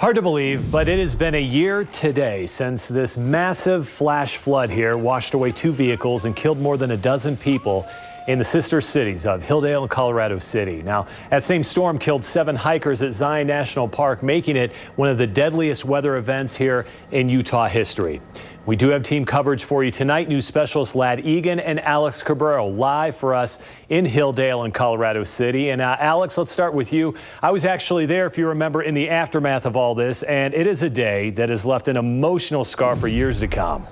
Hard to believe, but it has been a year today since this massive flash flood here washed away 2 vehicles and killed more than a dozen people in the sister cities of Hildale and Colorado City. Now, that same storm killed 7 hikers at Zion National Park, making it one of the deadliest weather events here in Utah history. We do have team coverage for you tonight. News specialist Ladd Egan and Alex Cabrero live for us in Hildale and Colorado City. And Alex, let's start with you. I was actually there, if you remember, in the aftermath of all this, and it is a day that has left an emotional scar for years to come.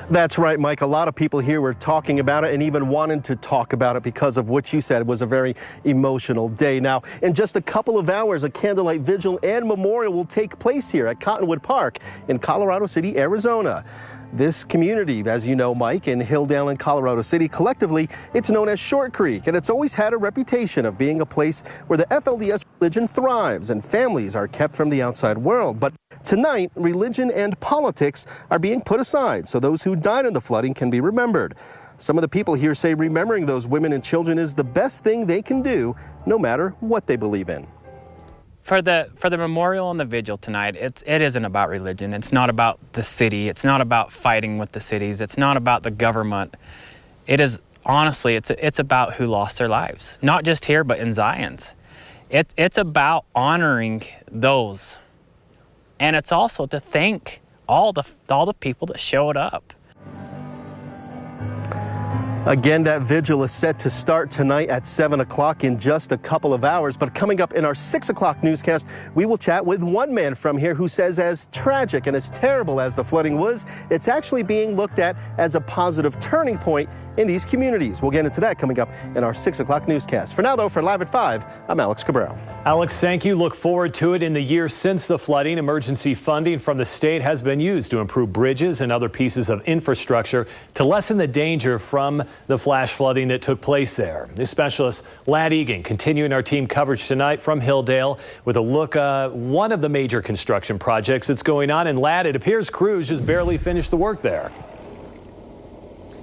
That's right, Mike. A lot of people here were talking about it and even wanting to talk about it because of what you said. It was a very emotional day. Now, in just a couple of hours, a candlelight vigil and memorial will take place here at Cottonwood Park in Colorado City, Arizona. This community, as you know, Mike, in Hildale and Colorado City, collectively, it's known as Short Creek, and it's always had a reputation of being a place where the FLDS religion thrives and families are kept from the outside world. But tonight, religion and politics are being put aside so those who died in the flooding can be remembered. Some of the people here say remembering those women and children is the best thing they can do, no matter what they believe in. For the memorial and the vigil tonight, it isn't about religion. It's not about the city. It's not about fighting with the cities. It's not about the government. It is, honestly, it's about who lost their lives. Not just here, but in Zion's. It's about honoring those. And it's also to thank all the people that showed up. Again, that vigil is set to start tonight at 7 o'clock in just a couple of hours. But coming up in our 6 o'clock newscast, we will chat with one man from here who says as tragic and as terrible as the flooding was, it's actually being looked at as a positive turning point in these communities. We'll get into that coming up in our 6 o'clock newscast. For now, though, for Live at 5, I'm Alex Cabrero. Alex, thank you. Look forward to it. In the years since the flooding, emergency funding from the state has been used to improve bridges and other pieces of infrastructure to lessen the danger from the flash flooding that took place there. News specialist Ladd Egan continuing our team coverage tonight from Hildale with a look at one of the major construction projects that's going on. And Ladd, it appears crews just barely finished the work there.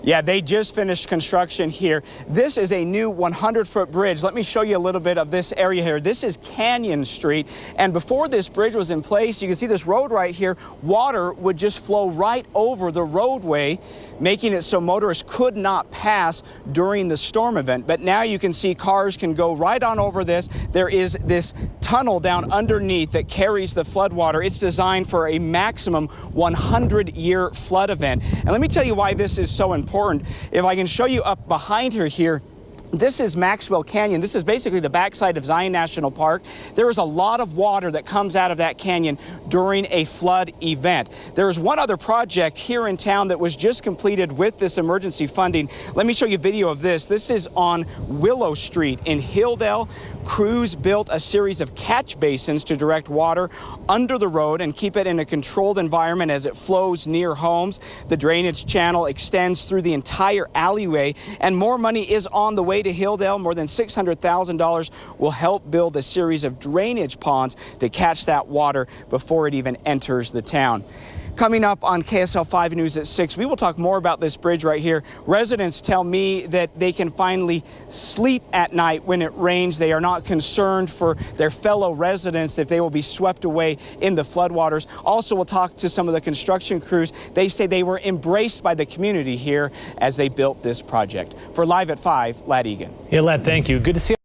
Yeah, they just finished construction here. This is a new 100-foot bridge. Let me show you a little bit of this area here. This is Canyon Street, and before this bridge was in place, you can see this road right here, water would just flow right over the roadway, making it so motorists could not pass during the storm event. But now you can see cars can go right on over this. There is this tunnel down underneath that carries the flood water. It's designed for a maximum 100-year flood event. And let me tell you why this is so important. If I can show you up behind her here, this is Maxwell Canyon. This is basically the backside of Zion National Park. There is a lot of water that comes out of that canyon during a flood event. There is one other project here in town that was just completed with this emergency funding. Let me show you a video of this. This is on Willow Street in Hildale. Crews built a series of catch basins to direct water under the road and keep it in a controlled environment as it flows near homes. The drainage channel extends through the entire alleyway, and more money is on the way to Hildale. More than $600,000 will help build a series of drainage ponds to catch that water before it even enters the town. Coming up on KSL 5 News at 6, we will talk more about this bridge right here. Residents tell me that they can finally sleep at night when it rains. They are not concerned for their fellow residents if they will be swept away in the floodwaters. Also, we'll talk to some of the construction crews. They say they were embraced by the community here as they built this project. For Live at 5, Ladd Egan. Yeah, Ladd, thank you. Good to see you.